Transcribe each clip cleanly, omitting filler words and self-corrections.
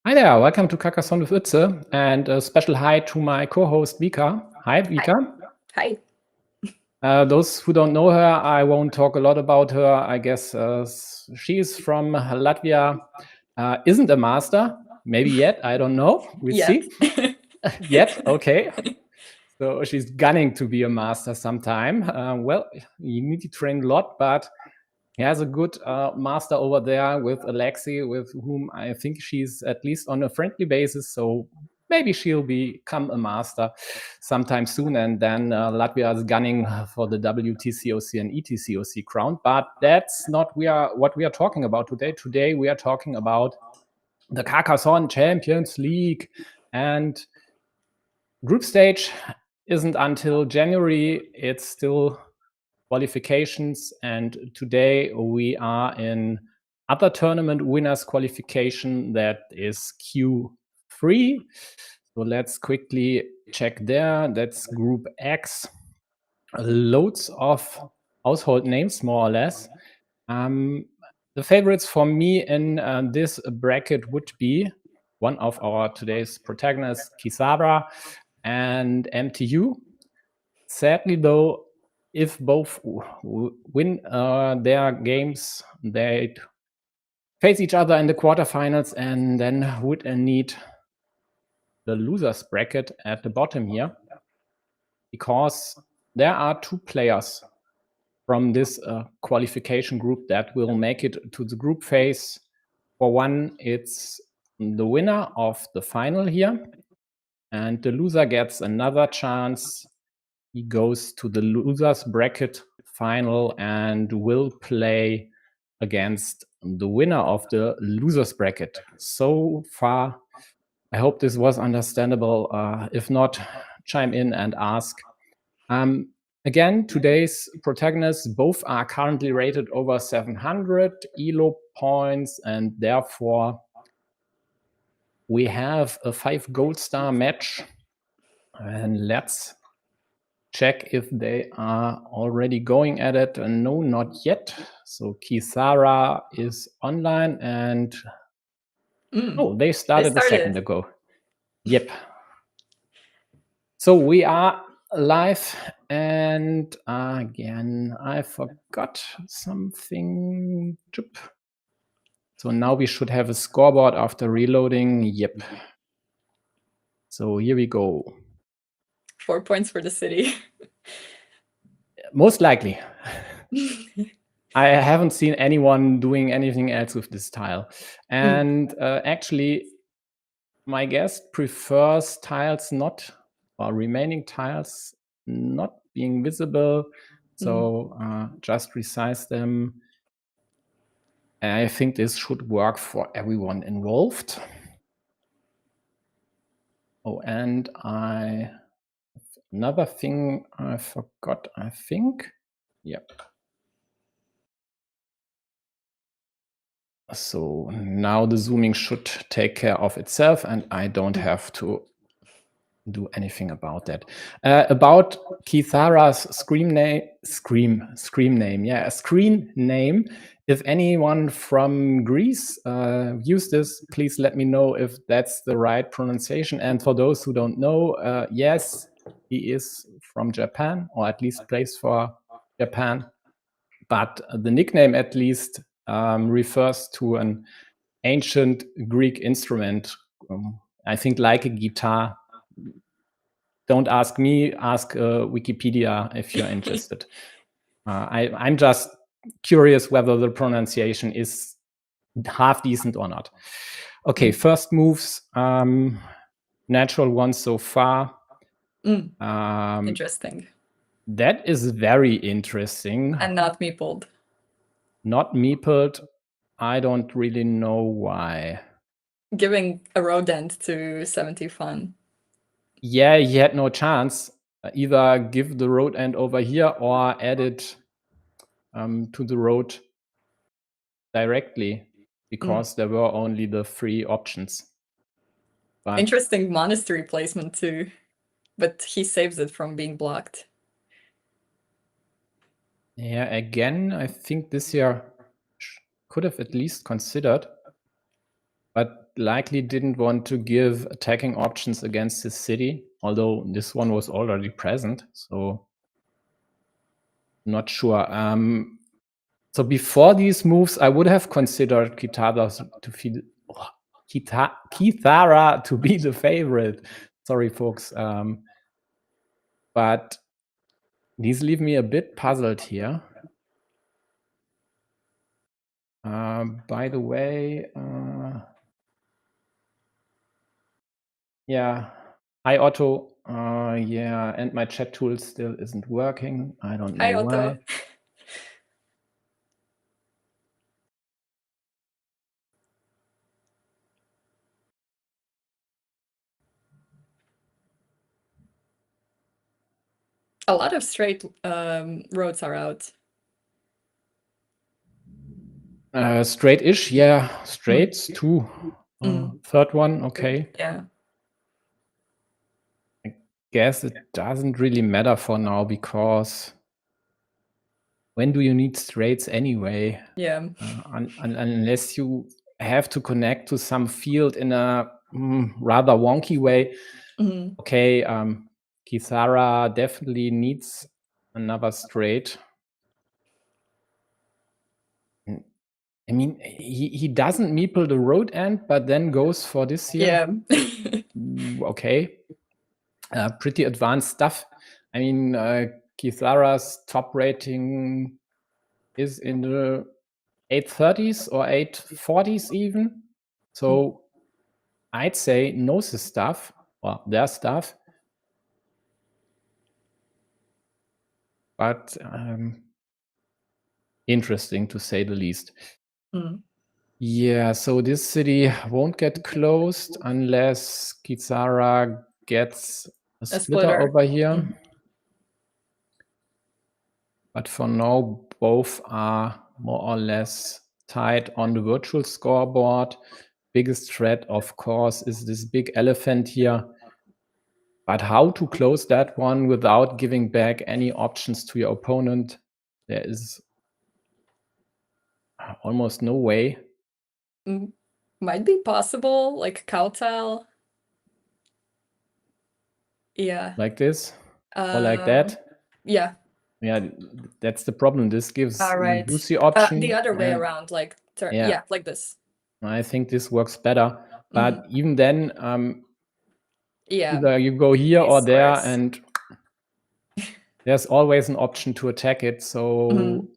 Hi there, welcome to Carcassonne with Utze, and a special hi to my co-host Vika. Hi, Vika. Hi. Those who don't know her, I won't talk a lot about her. I guess she is from Latvia, isn't a master, maybe yet, I don't know. We'll see. Yet, okay. So she's gunning to be a master sometime. Well, you need to train a lot, but he has a good master over there with Alexei, with whom I think she's at least on a friendly basis. So maybe she'll become a master sometime soon. And then Latvia is gunning for the WTCOC and ETCOC crown. But that's not what we are talking about today. Today we are talking about the Carcassonne Champions League. And group stage isn't until January. It's still qualifications, and today we are in other tournament winners qualification, that is Q3. So let's quickly check there. That's group X. Loads of household names, more or less. The favorites for me in this bracket would be one of our today's protagonists, Kithara and MTU. Sadly, though, if both win their games, they'd face each other in the quarterfinals and then would need the losers bracket at the bottom here, because there are two players from this qualification group that will make it to the group phase. For one, it's the winner of the final here, and the loser gets another chance. He goes to the losers bracket final and will play against the winner of the losers bracket. So far, I hope this was understandable. If not, chime in and ask. Again, today's protagonists both are currently rated over 700 ELO points, and therefore we have a 5 gold star match. And let's check if they are already going at it. No, not yet. So Kithara is online, and they started a second ago. Yep. So we are live, and again, I forgot something. So now we should have a scoreboard after reloading. Yep. So here we go. 4 points for the city. Most likely. I haven't seen anyone doing anything else with this tile. And actually, my guest prefers tiles not, or remaining tiles not being visible. So just resize them. And I think this should work for everyone involved. Oh, and another thing I forgot, I think. Yep. So now the zooming should take care of itself, and I don't have to do anything about that. About Kithara's screen name. If anyone from Greece views this, please let me know if that's the right pronunciation. And for those who don't know, yes, he is from Japan, or at least plays for Japan. But the nickname at least refers to an ancient Greek instrument, I think like a guitar. Don't ask me, ask Wikipedia if you're interested. I'm just curious whether the pronunciation is half decent or not. Okay, first moves, natural ones so far. Interesting. That is very interesting. And not meepled. Not meepled. I don't really know why. Giving a rodent to 70 fun. Yeah, he had no chance. Either give the road end over here or add it to the road directly, because there were only the 3 options. But interesting monastery placement too, but he saves it from being blocked. Yeah, again, I think this year could have at least considered. but likely didn't want to give attacking options against his city, although this one was already present, so not sure. So before these moves, I would have considered Kithara to be the favorite. Sorry, folks. But these leave me a bit puzzled here. By the way, yeah. Hi, Otto. Yeah, and my chat tool still isn't working. I don't know Hi, Otto. why. A lot of straight roads are out. Straight-ish, yeah. Straights, two. Third one, okay. Yeah. I guess it doesn't really matter for now, because when do you need straights anyway? Yeah. Unless you have to connect to some field in a rather wonky way. Okay, Kithara definitely needs another straight. I mean, he doesn't meeple the road end, but then goes for this here. Yeah. Okay. Pretty advanced stuff. I mean, Kithara's top rating is in the 830s or 840s even. So I'd say knows his stuff, or their stuff. But interesting, to say the least. Yeah, so this city won't get closed unless Kithara gets a splitter over here. But for now, both are more or less tied on the virtual scoreboard. Biggest threat, of course, is this big elephant here. But how to close that one without giving back any options to your opponent, there is almost no way. Might be possible, like Kowtow. Yeah. Like this? Or like that? Yeah. Yeah, that's the problem. This gives right. you the option. The other way around, like yeah, like this. I think this works better. But even then, yeah, either you go here or there, squares. and there's always an option to attack it. So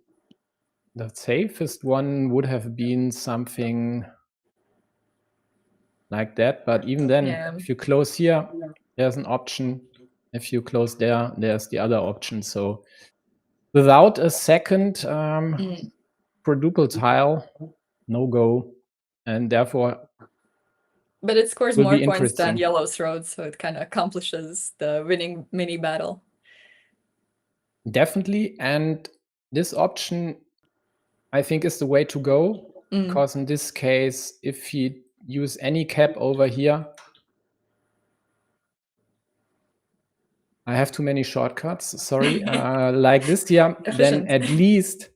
the safest one would have been something like that. But even then, if you close here, there's an option. If you close there, there's the other option. So without a second quadruple tile, no go. And therefore, but it scores will more be points than interesting. Yellow's road, so it kind of accomplishes the winning mini battle. Definitely. And this option, I think, is the way to go. Because in this case, if you use any cap over here, I have too many shortcuts, sorry, like this here, then at least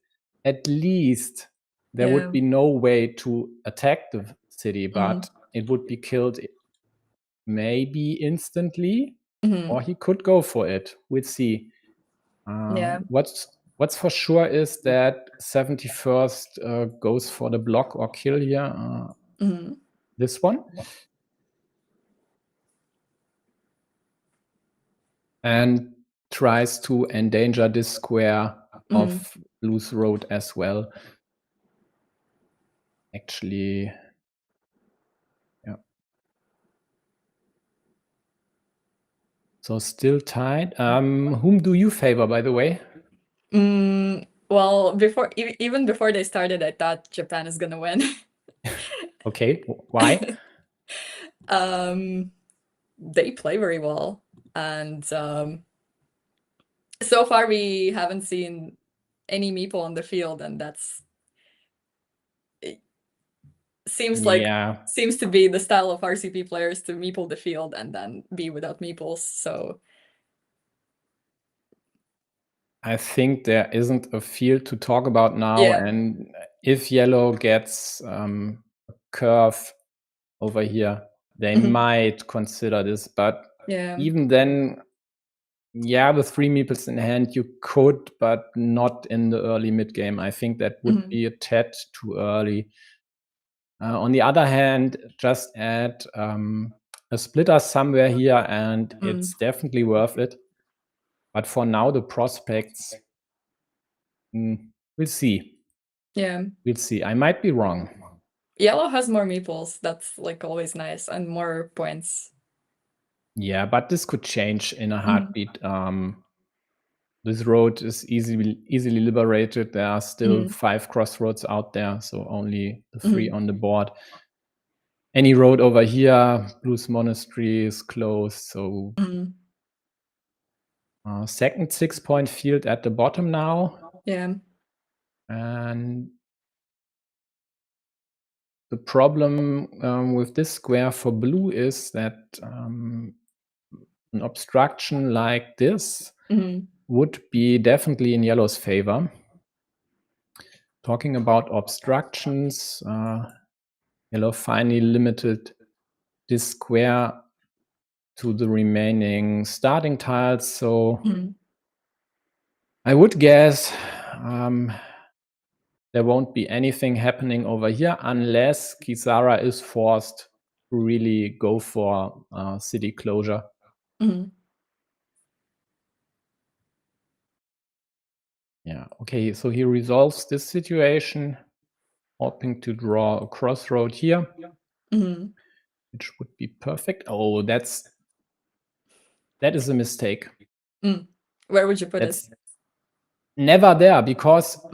there would be no way to attack the city, but it would be killed maybe instantly, or he could go for it. We'll see. What's for sure is that 71st goes for the block or kill here. This one. And tries to endanger this square of loose road as well. Actually, yeah. So still tied. Whom do you favor, by the way? Well, even before they started, I thought Japan is gonna win. Okay, why? They play very well, and so far we haven't seen any meeple on the field, and that's seems to be the style of RCP players, to meeple the field and then be without meeples. So I think there isn't a field to talk about now, and if yellow gets a curve over here, they might consider this. But even then, yeah, with 3 meeples in hand, you could, but not in the early mid game. I think that would be a tad too early. On the other hand, just add a splitter somewhere here, and it's definitely worth it. But for now, the prospects, we'll see. Yeah. We'll see. I might be wrong. Yellow has more meeples. That's like always nice, and more points. Yeah, but this could change in a heartbeat. This road is easily liberated. There are still 5 crossroads out there, so only the 3 on the board. Any road over here, Blues Monastery is closed, so second 6-point field at the bottom now. Yeah. And the problem with this square for blue is that an obstruction like this would be definitely in yellow's favor. Talking about obstructions, yellow finally limited this square to the remaining starting tiles. So I would guess there won't be anything happening over here unless Kithara is forced to really go for city closure. Yeah, okay, so he resolves this situation, hoping to draw a crossroad here, which would be perfect. Oh, that is a mistake. Where would you put it? Never there, because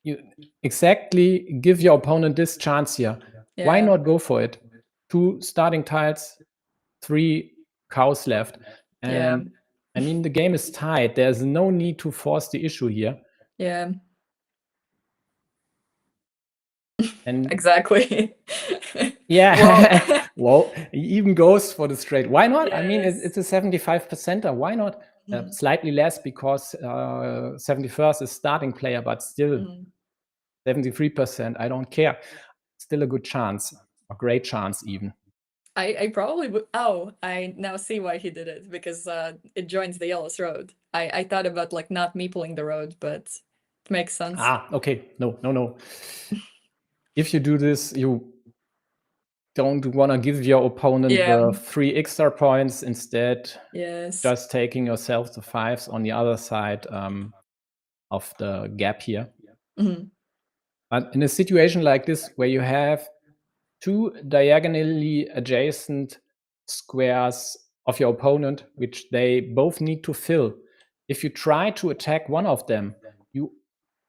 you exactly give your opponent this chance here. Yeah. Why not go for it? 2 starting tiles, 3 cows left. And I mean, the game is tied. There's no need to force the issue here. Yeah. And exactly. yeah, well, he even goes for the straight. Why not? Yes. I mean, it's a 75%er. Why not? Slightly less because 71st is starting player, but still 73%. I don't care. Still a good chance, a great chance even. I probably would. Oh, I now see why he did it, because it joins the yellow's road. I thought about like not meepling the road, but it makes sense. Ah, okay. No. If you do this, you don't want to give your opponent the 3 extra points. Instead, just taking yourself the 5s on the other side of the gap here. But in a situation like this, where you have 2 diagonally adjacent squares of your opponent, which they both need to fill, if you try to attack one of them, you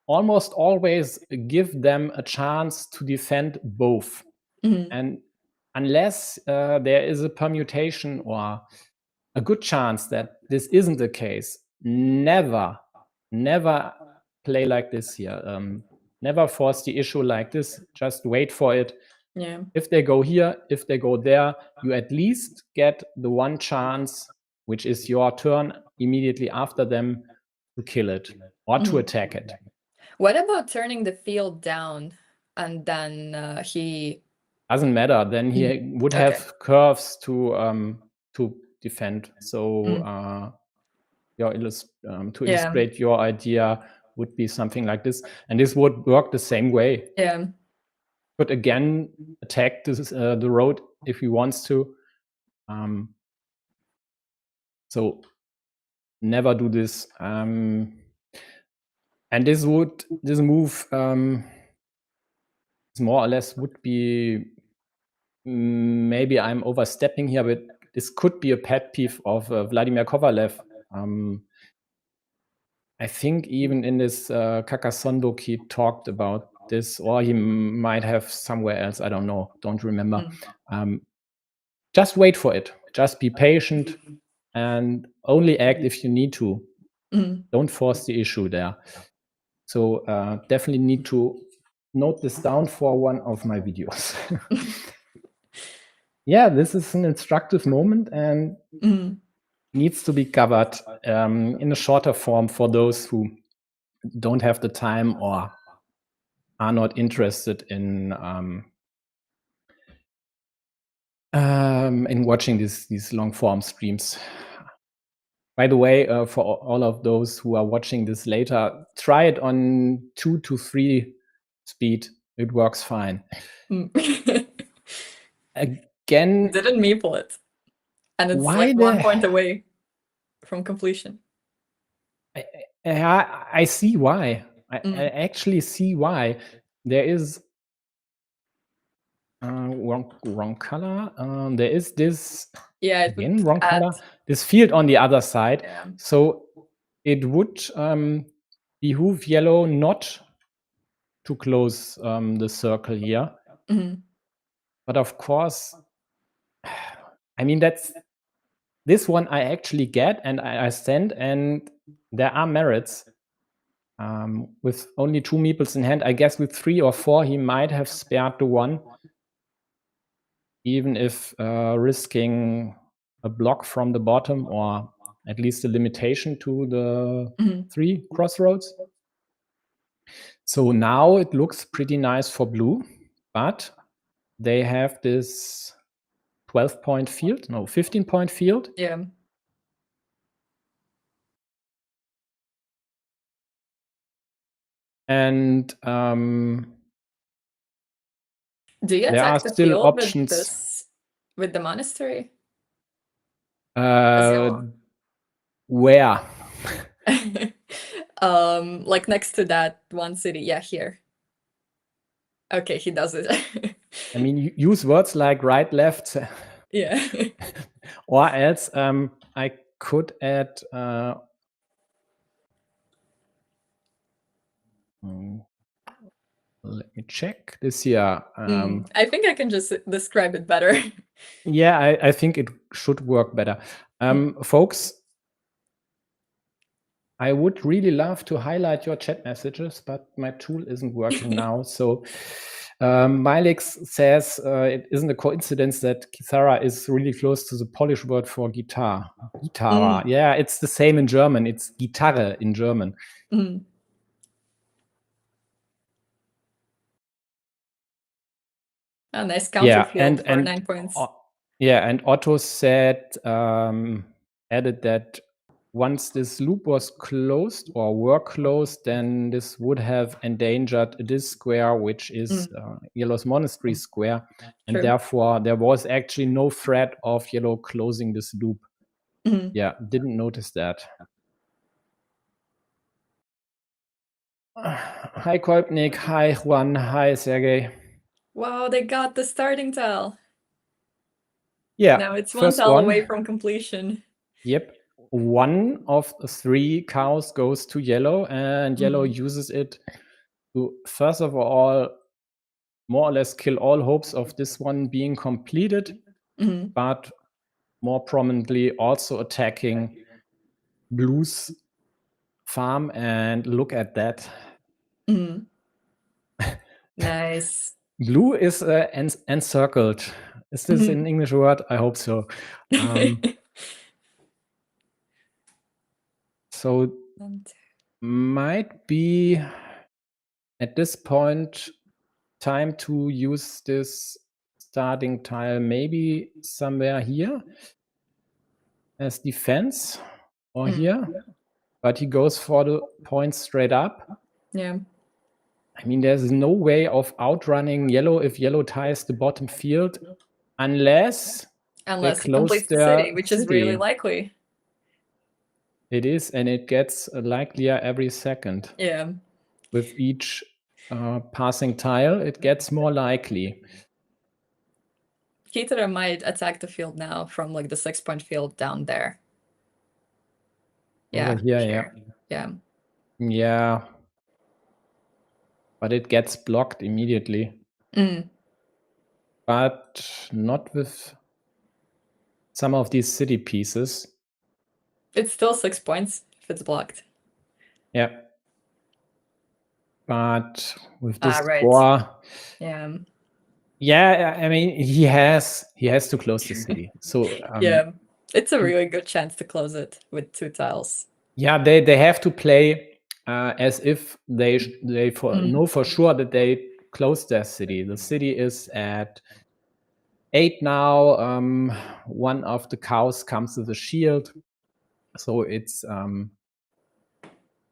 almost always give them a chance to defend both. And unless there is a permutation or a good chance that this isn't the case, never play like this here. Never force the issue like this. Just wait for it. Yeah. If they go here, if they go there, you at least get the one chance, which is your turn immediately after them, to kill it or to attack it. What about turning the field down and then he... Doesn't matter. Then he would have curves to defend. So to illustrate your idea would be something like this, and this would work the same way. Yeah. Could again attack this, the road if he wants to. So never do this. And this move more or less would be, maybe I'm overstepping here, but this could be a pet peeve of Vladimir Kovalev. I think even in this Carcassonne book he talked about this, or he might have somewhere else. I don't know. Don't remember. Just wait for it. Just be patient and only act if you need to. Don't force the issue there. So definitely need to note this down for one of my videos. Yeah, this is an instructive moment and needs to be covered in a shorter form for those who don't have the time or are not interested in in watching these long form streams. By the way, for all of those who are watching this later, try it on 2 to 3 speed. It works fine. Again, didn't meeple it, and it's why like 1 point away from completion. I see why. I actually see why. There is wrong color. There is this again wrong color. This field on the other side. Yeah. So it would behoove yellow not to close the circle here. But of course, I mean, that's this one I actually get and I stand, and there are merits. With only 2 meeples in hand, I guess with 3 or 4 he might have spared the 1, even if risking a block from the bottom or at least a limitation to the 3 crossroads. So now it looks pretty nice for blue, but they have this 12-point field, no, 15-point field. Yeah. And do you attack the still field options with the monastery? Where? Like next to that one city. Yeah, here. Okay, he does it. I mean, use words like right, left. Yeah. Or else I could add let me check this here. I think I can just describe it better. Yeah, I think it should work better. Folks, I would really love to highlight your chat messages, but my tool isn't working now. So Milix says it isn't a coincidence that Kithara is really close to the Polish word for guitar. Kithara. Yeah, it's the same in German. It's Gitarre in German. A nice counter field for 9 points. Yeah, and Otto said, added that once this loop was closed or were closed, then this would have endangered this square, which is yellow's monastery square. And therefore, there was actually no threat of yellow closing this loop. Yeah, didn't notice that. Hi, Kolpnik. Hi, Juan. Hi, Sergey. Wow, they got the starting tile. Yeah. Now it's 1 tile away from completion. Yep. 1 of 3 cows goes to yellow, and yellow uses it to, first of all, more or less kill all hopes of this one being completed, but more prominently also attacking blue's farm. And look at that. Nice. Blue is encircled. Is this an English word? I hope so. So might be at this point time to use this starting tile maybe somewhere here as defense or here, but he goes for the point straight up. Yeah. I mean, there's no way of outrunning yellow if yellow ties the bottom field unless he completes the city, which is really likely. It is, and it gets likelier every second. Yeah. With each passing tile, it gets more likely. Kithara might attack the field now from like the 6-point field down there. Yeah. Yeah. But it gets blocked immediately. But not with some of these city pieces. It's still 6 points if it's blocked. Yeah. But with this score, yeah, I mean, he has to close the city. So yeah, it's a really good chance to close it with 2 tiles. Yeah, they have to play as if they know for sure that they closed their city. The city is at 8 now. One of the cows comes with a shield. So it's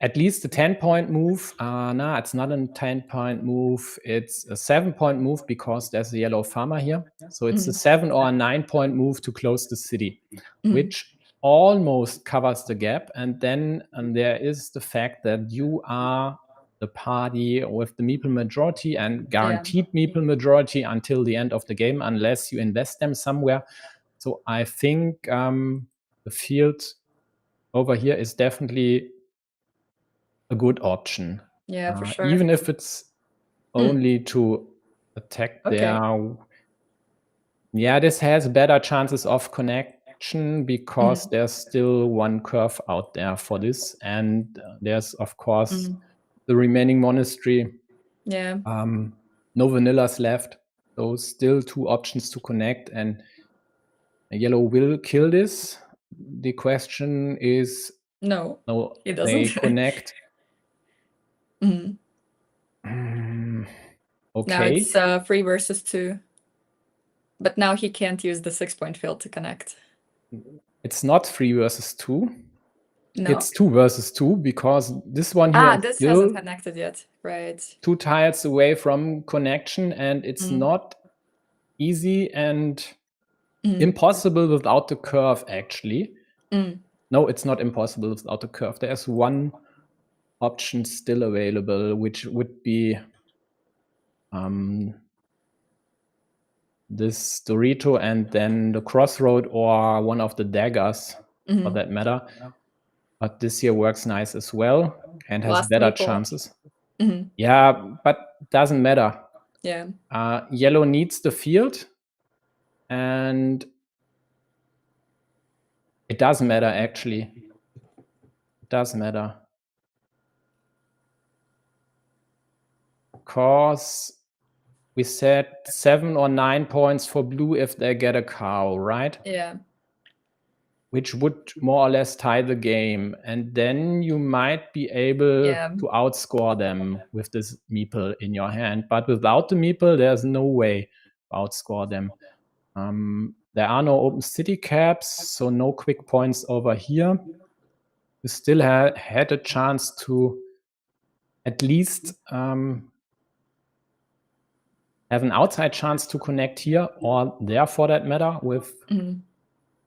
at least a 10-point move. No, it's not a 10-point move. It's a 7-point move because there's a yellow farmer here. So it's a 7 or a 9-point move to close the city, which almost covers the gap. And then there is the fact that you are the party with the meeple majority and guaranteed meeple majority until the end of the game, unless you invest them somewhere. So I think the field over here is definitely a good option. Yeah, for sure. Even if it's only to attack there. Yeah, this has better chances of connection because there's still one curve out there for this. And there's, of course, the remaining monastery. Yeah. No vanillas left. So still 2 options to connect. And yellow will kill this. The question is... No, it doesn't. They connect. Okay. Now it's 3 versus 2. But now he can't use the 6-point field to connect. It's not 3 versus 2. No. It's 2 versus 2 because this one here this still hasn't connected yet. Right. 2 tiles away from connection, and it's not easy and impossible without the curve, actually. No, it's not impossible without the curve. There's one option still available, which would be this Dorito and then the crossroad or one of the daggers for that matter. But this here works nice as well and has better chances. Yeah, but doesn't matter. Yeah. Yellow needs the field, and it does matter, actually. It does matter. Because we said 7 or 9 points for blue if they get a cow, right? Yeah. Which would more or less tie the game. And then you might be able to outscore them with this meeple in your hand. But without the meeple, there's no way to outscore them. There are no open city caps, so no quick points over here. You still had a chance to at least have an outside chance to connect here or there for that matter with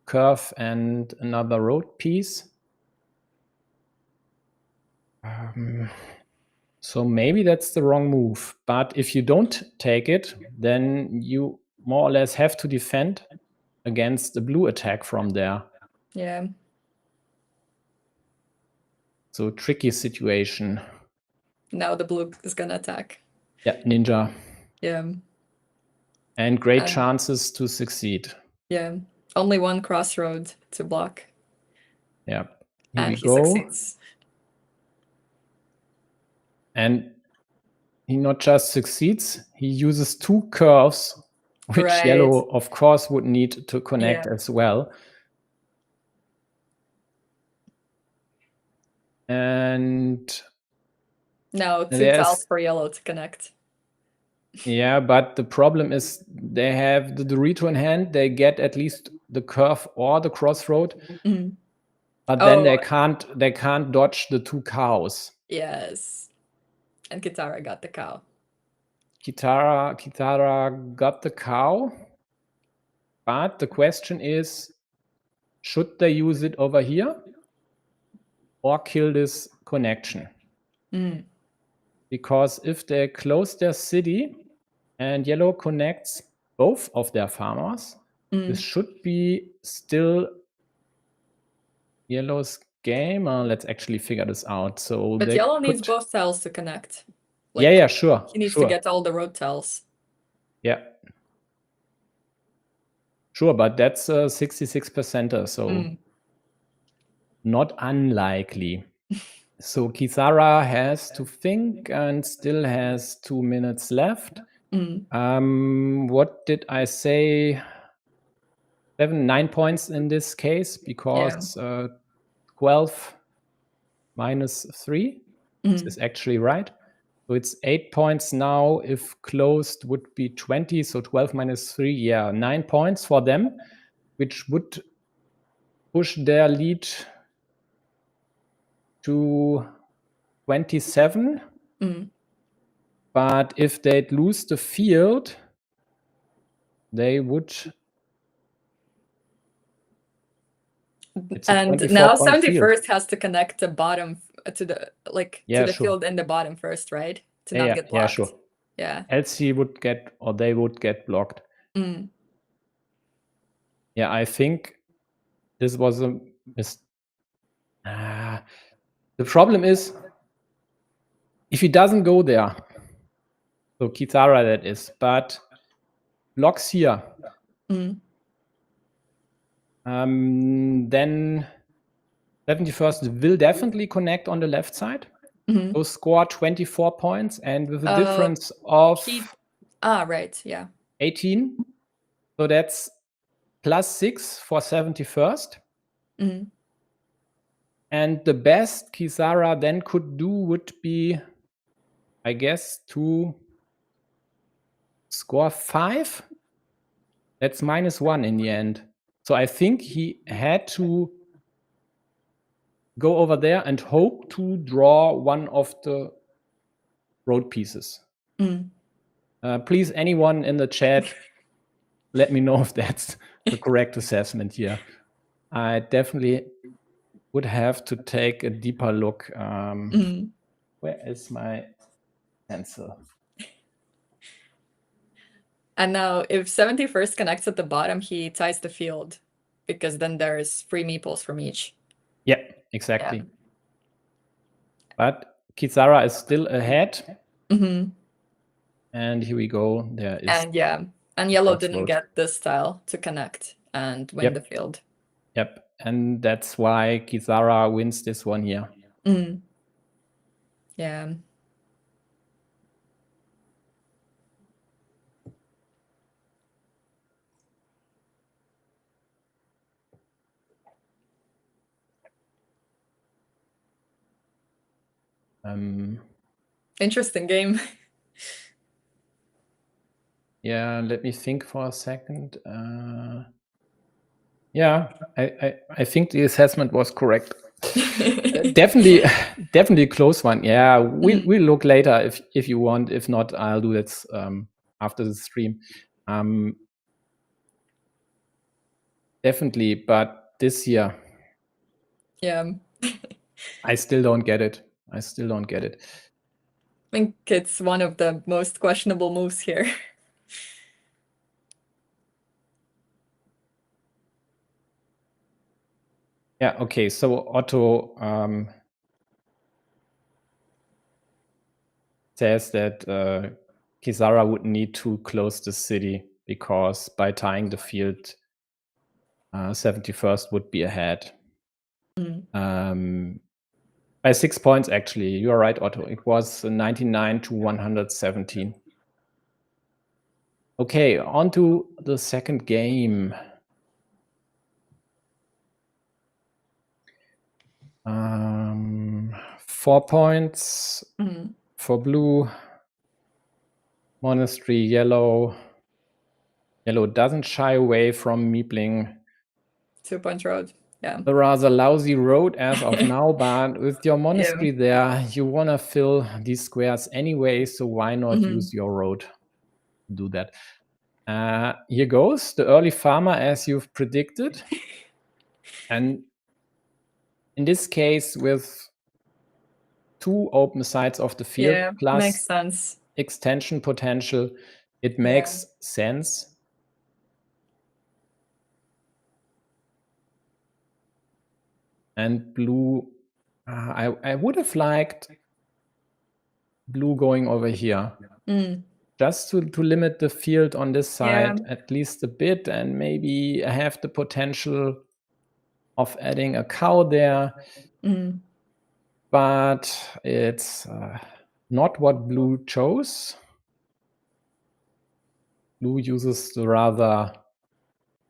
curve and another road piece. So maybe that's the wrong move. But if you don't take it, then you more or less have to defend against the blue attack from there. Yeah. So tricky situation. Now the blue is gonna attack. Yeah, ninja. Yeah. And great chances to succeed. Yeah. Only one crossroad to block. Yeah. And he succeeds. And he not just succeeds, he uses 2 curves, which yellow, of course, would need to connect as well. And now 2 tiles for yellow to connect. Yeah, but the problem is they have the Dorito in hand. They get at least the curve or the crossroad, but then they can't dodge the 2 cows. Yes, and Kithara got the cow. Kithara got the cow, but the question is, should they use it over here or kill this connection? Because if they close their city and yellow connects both of their farmers, this should be still yellow's game. Let's actually figure this out. So but yellow needs both tiles to connect. Like, yeah, sure. He needs to get all the road tiles. Yeah. Sure, but that's a 66%er, so not unlikely. So Kithara has to think and still has 2 minutes left. What did I say? 9 points in this case because 12 minus 3 is actually right. So it's 8 points now. If closed would be 20, so 12 minus 3, yeah, 9 points for them, which would push their lead to 27. But if they'd lose the field, they would... And now 71st has to connect the bottom to the field in the bottom first, right? To not get blocked. Yeah, sure. Yeah. Else he would get, or they would get blocked. Yeah, I think this was a the problem is, if he doesn't go there, so Kithara that is, but blocks here, then 71st will definitely connect on the left side. So score 24 points, and with a difference of right, yeah, 18. So that's +6 for 71st. And the best Kithara then could do would be, I guess, to score 5. That's -1 in the end. So I think he had to go over there and hope to draw one of the road pieces. Please, anyone in the chat, let me know if that's the correct assessment here. I definitely would have to take a deeper look. Where is my pencil? And now if 71st connects at the bottom, he ties the field, because then there's 3 meeples from each. Yeah, exactly. Yeah. But Kithara is still ahead. And here we go. There is. And yeah, and yellow didn't get this tile to connect and win the field. Yep, and that's why Kithara wins this one here. Yeah. Interesting game. Yeah, let me think for a second. Yeah, I think the assessment was correct. Definitely a close one. Yeah, we'll look later if you want. If not, I'll do that after the stream. Definitely, but this year, yeah, I still don't get it. I think it's one of the most questionable moves here. Yeah, okay, so Otto says that Kithara would need to close the city, because by tying the field, 71st would be ahead. By 6 points, actually. You are right, Otto. It was 99 to 117. Okay, on to the second game. 4 points for blue. Monastery, yellow. Yellow doesn't shy away from meepling. 2-point road, yeah. A rather lousy road as of now, but with your monastery there, you want to fill these squares anyway, so why not use your road to do that? Here goes the early farmer, as you've predicted. And in this case, with 2 open sides of the field plus makes sense. Extension potential, it makes sense. And blue, I would have liked blue going over here. Just to limit the field on this side at least a bit, and maybe have the potential of adding a cow there. But it's not what blue chose. Blue uses the rather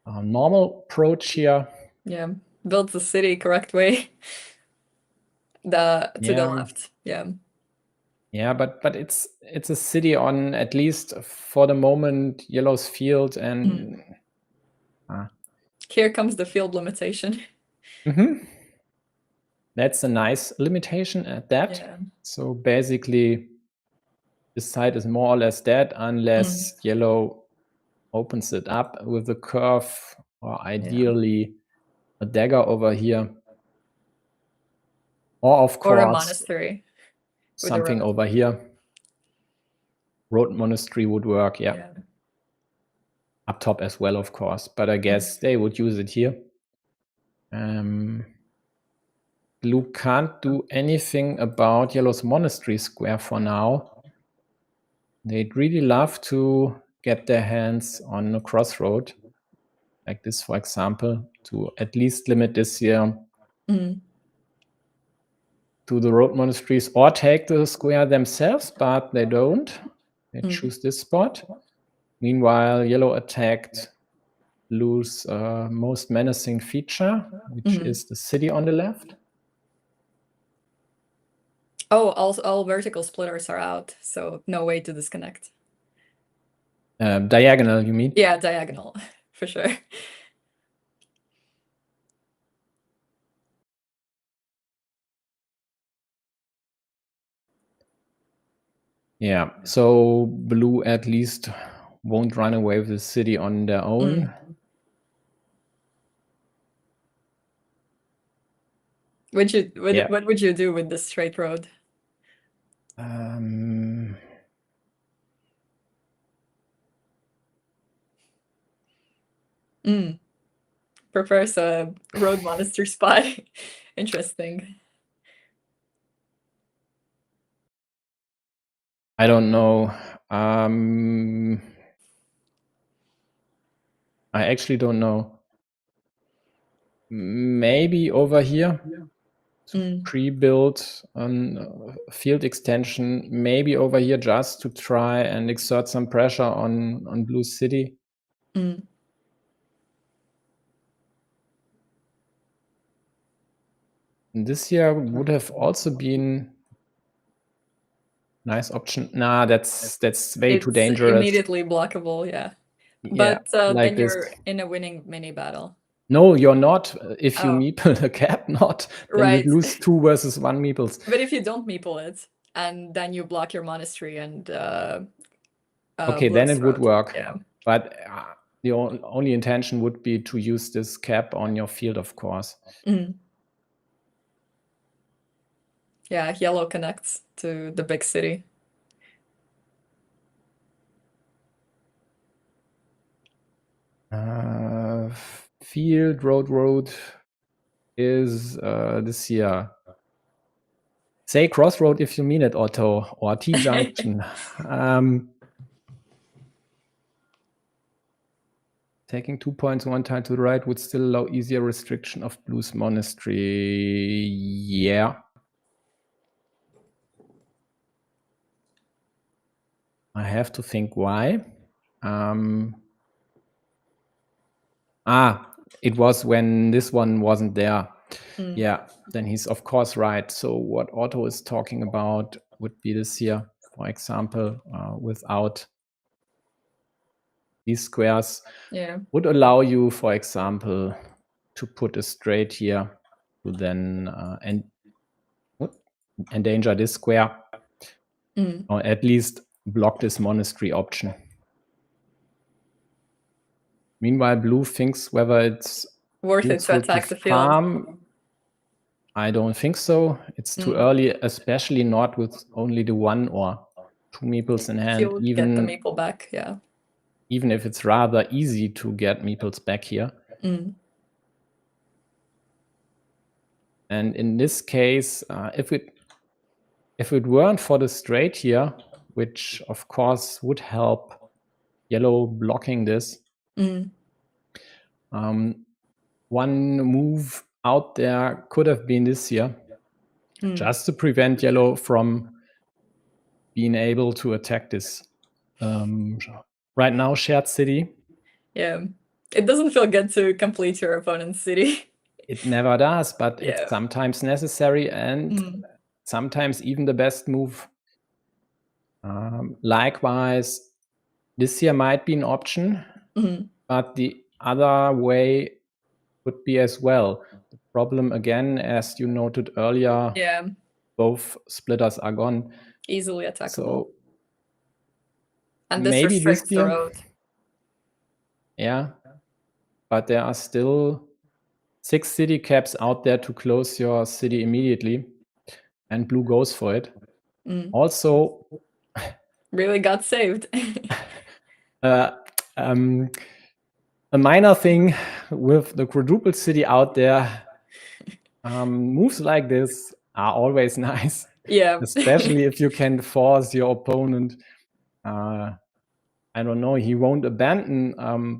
normal approach here. Yeah, build the city correct way. To the left, yeah. Yeah, but it's a city on, at least for the moment, yellow's field, and here comes the field limitation. That's a nice limitation at that. Yeah. So basically, this side is more or less dead unless yellow opens it up with a curve, or ideally a dagger over here, or of course, or a monastery with something over here. Road monastery would work, yeah. Up top as well, of course, but I guess they would use it here. Blue can't do anything about yellow's monastery square for now. They'd really love to get their hands on a crossroad, like this, for example, to at least limit this here to the road monasteries, or take the square themselves, but they don't. They choose this spot. Meanwhile, yellow attacked blue's most menacing feature, which is the city on the left. Oh, all vertical splitters are out, so no way to disconnect. Diagonal, you mean? Yeah, diagonal, for sure. Yeah, so blue at least won't run away with the city on their own. What would you do with this straight road? Prefers a road monastery spot. Interesting. I don't know. I actually don't know. Maybe over here to pre-build a field extension. Maybe over here just to try and exert some pressure on blue city. And this here would have also been nice option. Nah, that's way too dangerous. Immediately blockable, yeah. But like then you're in a winning mini battle. No, you're not. If you meeple the cap, not. Then you lose 2 versus 1 meeples. But if you don't meeple it, and then you block your monastery and okay, then it would work. Yeah. But the only intention would be to use this cap on your field, of course. Yeah, yellow connects to the big city. Field, road is this here. Say crossroad if you mean it, Otto, or T-junction. Taking 2 points 1 tile to the right would still allow easier restriction of blue's monastery. Yeah. I have to think why. It was when this one wasn't there. Yeah, then he's of course right. So what Otto is talking about would be this here, for example, without these squares, would allow you, for example, to put a straight here to then endanger this square, or at least block this monastery option. Meanwhile, blue thinks whether it's worth it to attack the field. I don't think so. It's too early, especially not with only the 1 or 2 meeples in hand. You'll get the meeple back, yeah. Even if it's rather easy to get meeples back here. And in this case, if it weren't for the straight here, which of course would help yellow blocking this, one move out there could have been this here, just to prevent yellow from being able to attack this right now shared city. Yeah, it doesn't feel good to complete your opponent's city. It never does, but it's sometimes necessary, and sometimes even the best move Likewise, this here might be an option, but the other way could be as well. The problem, again, as you noted earlier, Yeah, both splitters are gone. easily attackable. So and this maybe this restricts the here, road. yeah, but there are still 6 city caps out there to close your city immediately, and blue goes for it. Also, really got saved. a minor thing with the quadruple city out there, moves like this are always nice. Yeah. Especially if you can force your opponent. I don't know, he won't abandon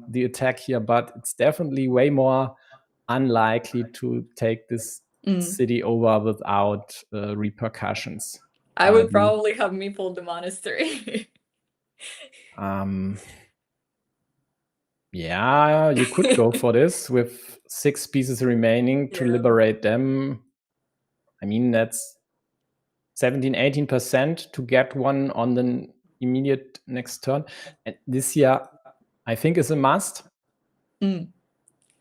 the attack here, but it's definitely way more unlikely to take this city over without repercussions. I would probably have meepled the monastery. Yeah, you could go for this with 6 pieces remaining to liberate them. I mean, that's 17-18% to get one on the immediate next turn. And this here, I think, is a must.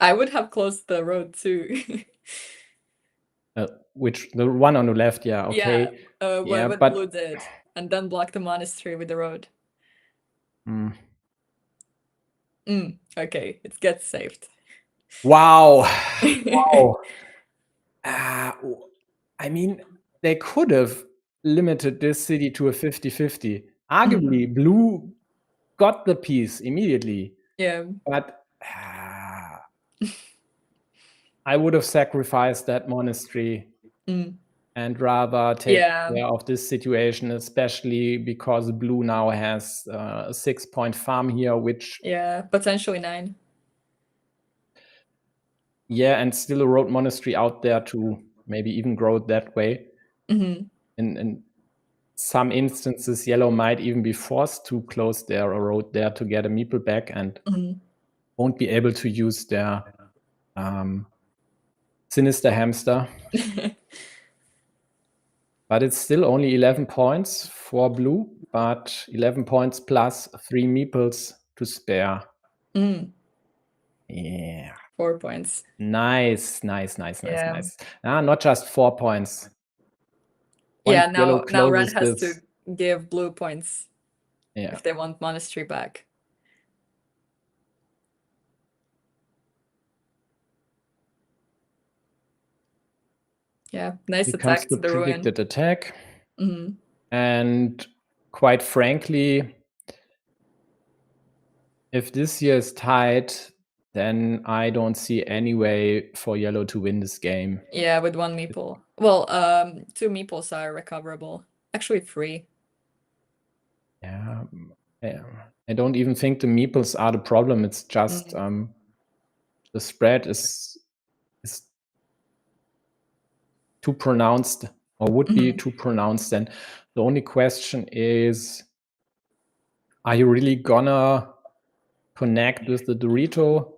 I would have closed the road too. Which the one on the left, yeah, okay. Yeah, what blue did, and then block the monastery with the road. Okay, it gets saved. Wow. Wow. I mean, they could have limited this city to a 50-50. Arguably, blue got the piece immediately. Yeah. But I would have sacrificed that monastery and rather take care of this situation, especially because blue now has a 6-point farm here, which... Yeah, potentially 9. Yeah, and still a road monastery out there to maybe even grow it that way. In some instances, yellow might even be forced to close their road there to get a meeple back and won't be able to use their sinister hamster. But it's still only 11 points for blue, but 11 points plus 3 meeples to spare. Yeah. 4 points. Nice. Not just 4 points. Yeah, now red has to give blue points if they want monastery back. Yeah, nice attack to the ruin. Predicted attack. And quite frankly, if this here is tied, then I don't see any way for yellow to win this game. Yeah, with 1 meeple. Well, 2 meeples are recoverable. Actually, 3. Yeah. I don't even think the meeples are the problem. It's just the spread is too pronounced, or would be too pronounced. Then the only question is, are you really gonna connect with the Dorito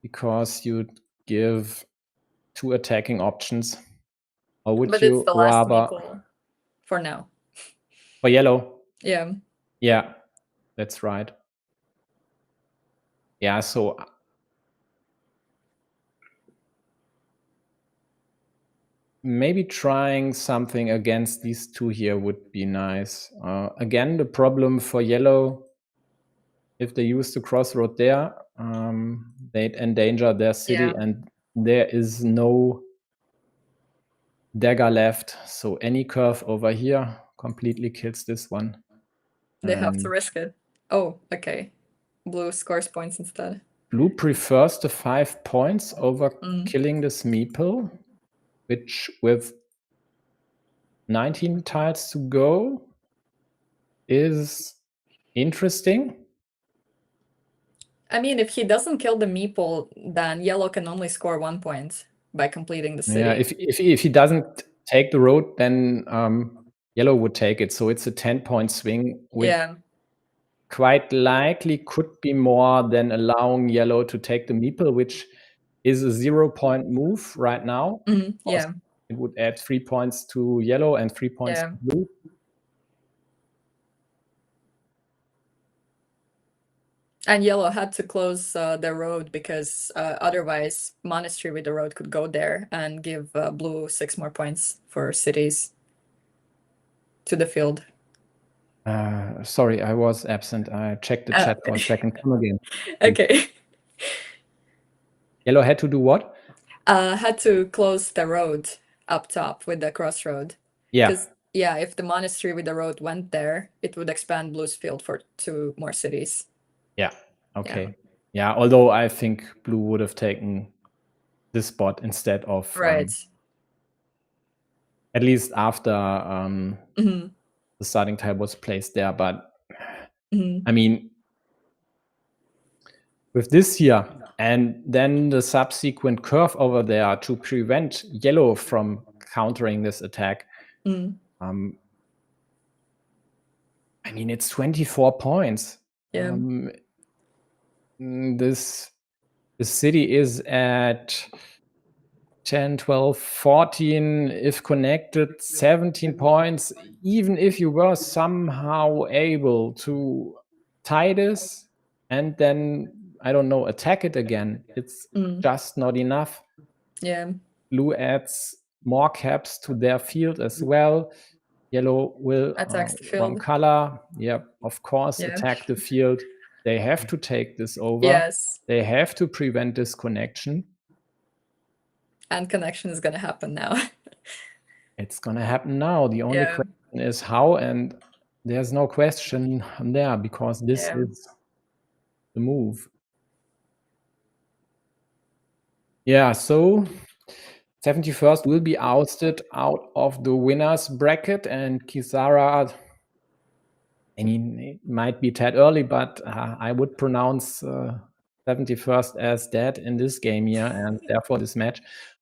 because you give 2 attacking options, or would you it's the rather last meeple for now? For yellow? Yeah, that's right. Yeah, so maybe trying something against these 2 here would be nice. Again, the problem for yellow, if they use the crossroad there, they'd endanger their city, and there is no dagger left. So any curve over here completely kills this one. They have to risk it. Oh, okay. Blue scores points instead. Blue prefers the 5 points over killing this meeple, which with 19 tiles to go is interesting. I mean, if he doesn't kill the meeple, then yellow can only score 1 point by completing the city. Yeah, if he doesn't take the road, then yellow would take it. So it's a 10-point swing, which quite likely could be more than allowing yellow to take the meeple, which is a 0-point move right now. Yeah. It would add 3 points to yellow and 3 points to blue. And yellow had to close the road because otherwise monastery with the road could go there and give blue 6 more points for cities to the field. Sorry, I was absent. I checked the chat for a second. Come again. Okay. Yellow had to do what? Had to close the road up top with the crossroad. Yeah. Because yeah, if the monastery with the road went there, it would expand blue's field for 2 more cities. Yeah. Okay. Yeah. Although I think blue would have taken this spot instead of Right. at least after the starting tile was placed there. But I mean, with this here and then the subsequent curve over there to prevent yellow from countering this attack. I mean, it's 24 points. Yeah. This city is at 10, 12, 14, if connected, 17 points. Even if you were somehow able to tie this and then, I don't know, attack it again, it's just not enough. Yeah. Blue adds more caps to their field as well. Yellow will attacks the field. one color, of course, attack the field. They have to take this over. Yes. They have to prevent disconnection. And connection is going to happen now. It's going to happen now. The only question is how, and there's no question there because this is the move. Yeah, so 71st will be ousted out of the winner's bracket, and Kithara, I mean, it might be tad early, but I would pronounce 71st as dead in this game here, and therefore this match.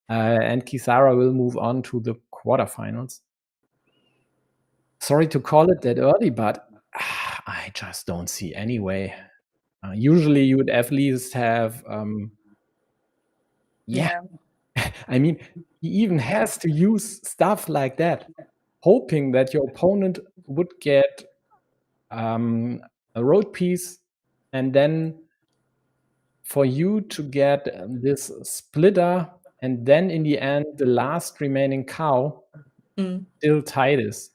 And Kithara will move on to the quarterfinals. Sorry to call it that early, but I just don't see any way. Usually you would at least have, I mean, he even has to use stuff like that, hoping that your opponent would get a road piece, and then for you to get this splitter, and then in the end, the last remaining cow still tie this.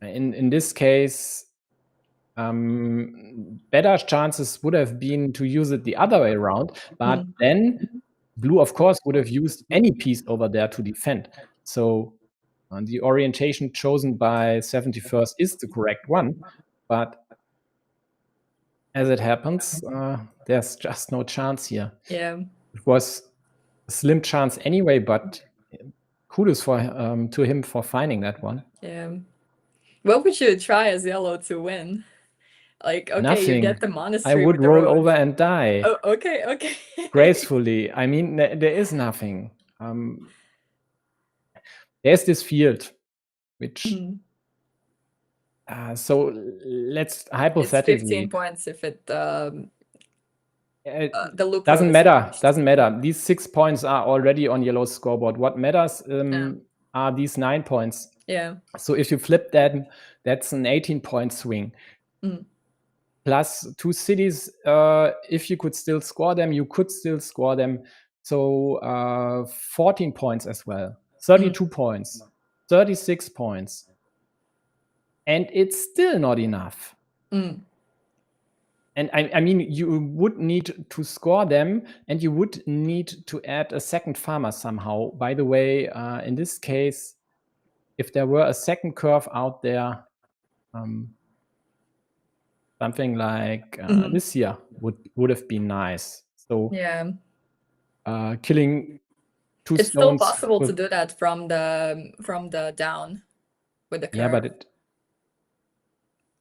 In this case, better chances would have been to use it the other way around, but then blue, of course, would have used any piece over there to defend. So the orientation chosen by 71st is the correct one, but as it happens, there's just no chance here. Yeah. It was a slim chance anyway, but kudos to him for finding that one. Yeah. What would you try as yellow to win? Like, okay, Nothing. you get the monastery. I would roll over and die. Oh, okay. Gracefully. I mean, there is nothing. There's this field, which. So let's hypothetically. It's 15 points if it. The loop doesn't matter. Doesn't matter. These 6 points are already on yellow's scoreboard. What matters are these 9 points. Yeah. So if you flip that, that's an 18-point swing. Plus 2 cities. If you could still score them, you could still score them. So 14 points as well. 32 points. 36 points. And it's still not enough. And I mean, you would need to score them, and you would need to add a second farmer somehow. By the way, in this case, if there were a second curve out there, something like this here would have been nice. So killing 2 it's stones. It's still possible to do that from the down with the curve. Yeah, but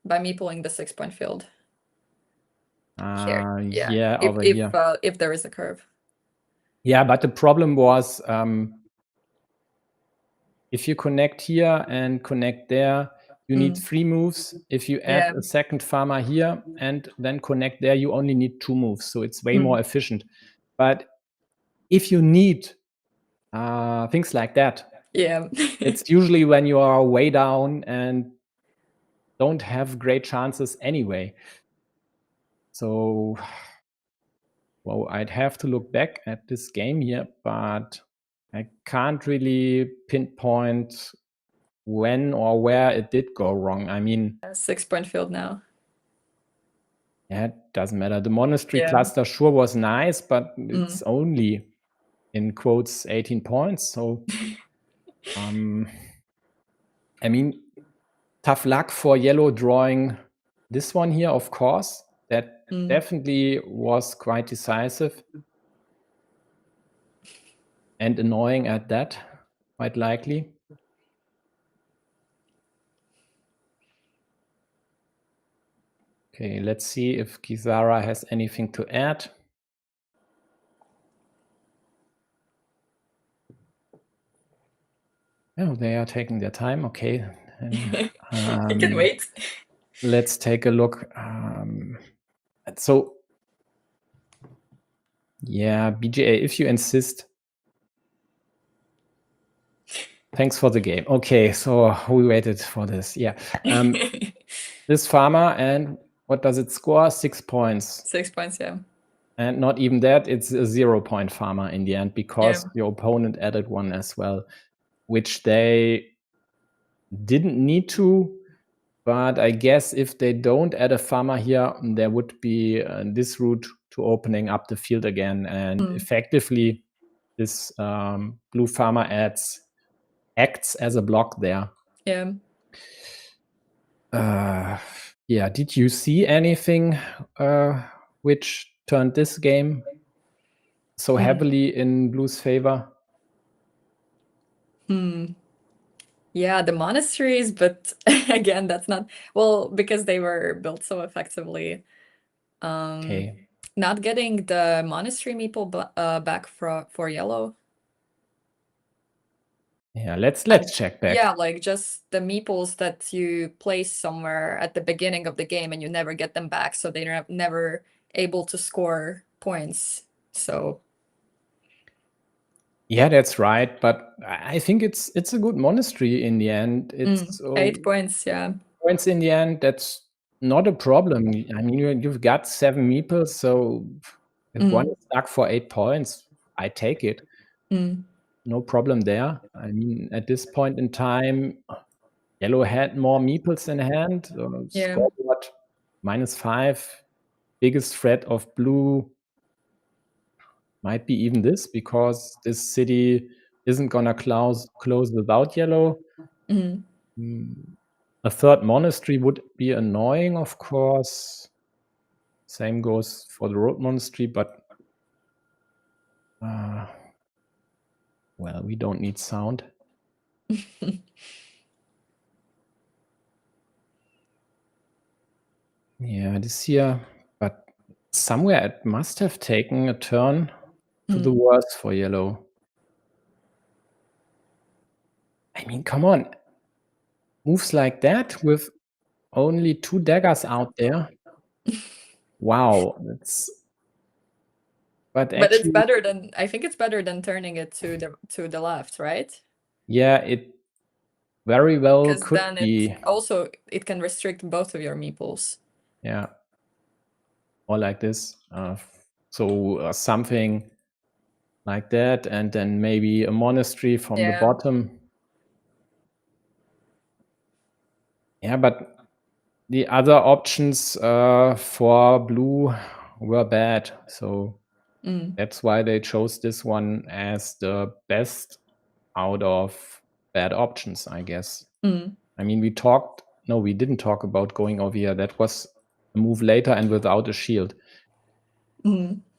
by me pulling the 6-point field. Here. If there is a curve. Yeah, but the problem was if you connect here and connect there, you need 3 moves. If you add a second farmer here and then connect there, you only need 2 moves. So it's way more efficient. But if you need things like that, it's usually when you are way down and don't have great chances anyway. So, well, I'd have to look back at this game here, but I can't really pinpoint when or where it did go wrong. I mean, 6-point field now. yeah, it doesn't matter. The monastery Yeah. cluster sure was nice, but it's only, in quotes, 18 points. So, I mean, tough luck for yellow drawing this one here, of course. That definitely was quite decisive and annoying at that, quite likely. Okay, let's see if Kithara has anything to add. Oh, they are taking their time. Okay. I can wait. Let's take a look. So, yeah, BGA, if you insist. Thanks for the game. Okay, so we waited for this. Yeah. This farmer, and what does it score? 6 points. 6 points, yeah. And not even that, it's a 0-point farmer in the end, because your opponent added one as well, which they didn't need to. But I guess if they don't add a farmer here, there would be this route to opening up the field again. And effectively, this blue farmer acts as a block there. Yeah. Yeah, did you see anything which turned this game so heavily in blue's favor? Yeah, the monasteries, but again, that's not, well, because they were built so effectively. Okay. Not getting the monastery meeple back for yellow. Yeah, let's check back. Yeah, like just the meeples that you place somewhere at the beginning of the game and you never get them back, so they're never able to score points. So yeah, that's right. But I think it's a good monastery in the end. It's 8 points, yeah. Points in the end, that's not a problem. I mean, you've got 7 meeples, so if one is stuck for 8 points, I take it. No problem there. I mean, at this point in time, yellow had more meeples in hand. Scoreboard -5. Biggest threat of blue might be even this, because this city isn't gonna close without yellow. A third monastery would be annoying, of course. Same goes for the road monastery, but well, we don't need sound. Yeah, this here, but somewhere it must have taken a turn to the worse for yellow. I mean, come on. Moves like that with only 2 daggers out there. Wow, but it's actually, better than, I think it's better than turning it to the left, right? yeah, it very well could then be. Also, it can restrict both of your meeples. Yeah. Or like this. So something like that, and then maybe a monastery from the bottom. Yeah, but the other options for blue were bad. So that's why they chose this one as the best out of bad options, I guess. I mean, we didn't talk about going over here. That was a move later and without a shield.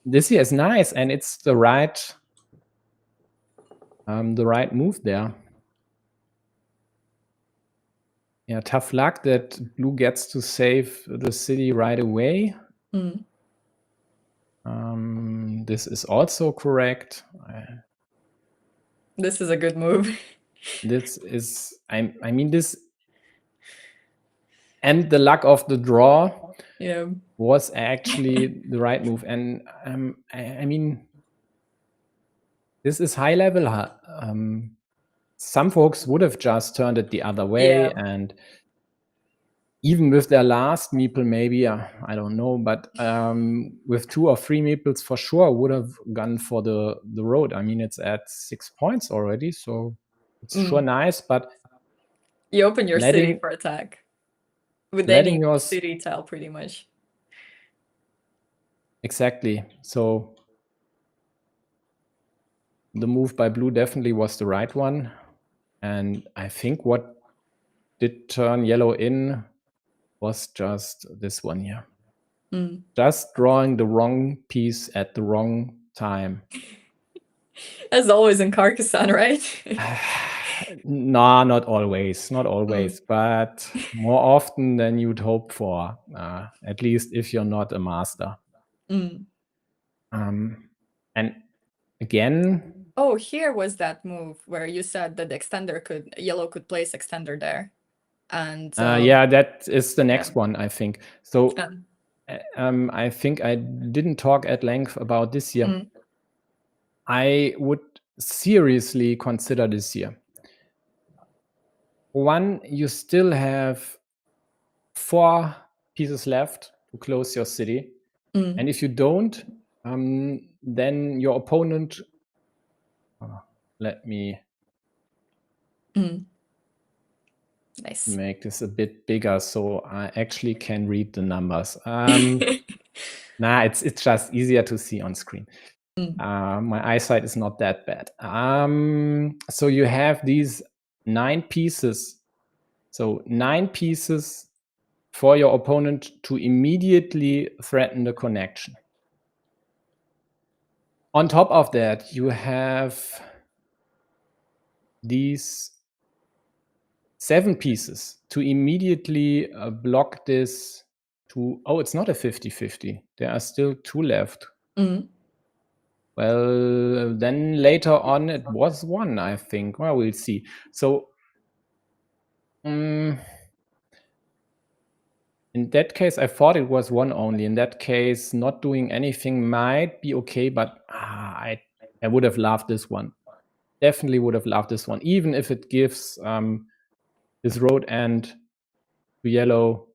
This here is nice, and it's the right move there. Yeah, tough luck that blue gets to save the city right away. This is also correct. This is a good move. This is, I mean, this, and the luck of the draw was actually the right move. And I mean, this is high level. Some folks would have just turned it the other way, and even with their last meeple, maybe, I don't know, but with 2 or 3 meeples for sure would have gone for the road. I mean, it's at 6 points already, so it's sure nice, but you open your city letting for attack with letting any your city tile pretty much. exactly. So the move by blue definitely was the right one, and I think what did turn yellow in was just this one here. Just drawing the wrong piece at the wrong time. As always in Carcassonne, right? No, not always, not always, but more often than you'd hope for, at least if you're not a master. And again, oh, here was that move where you said that the extender yellow could place extender there. And yeah, that is the next one, I think. So yeah. I think I didn't talk at length about this here. I would seriously consider this here. One, you still have 4 pieces left to close your city. And if you don't, then your opponent, let me nice. make this a bit bigger so I actually can read the numbers. Nah, it's just easier to see on screen. My eyesight is not that bad. So you have these 9 pieces. So 9 pieces for your opponent to immediately threaten the connection. On top of that, you have these 7 pieces to immediately block this to, oh, it's not a 50-50. There are still 2 left. Well, then later on it was 1, I think. Well, we'll see. So in that case, I thought it was 1 only. In that case, not doing anything might be okay, but I would have loved this one. Definitely would have loved this one, even if it gives this road end to yellow.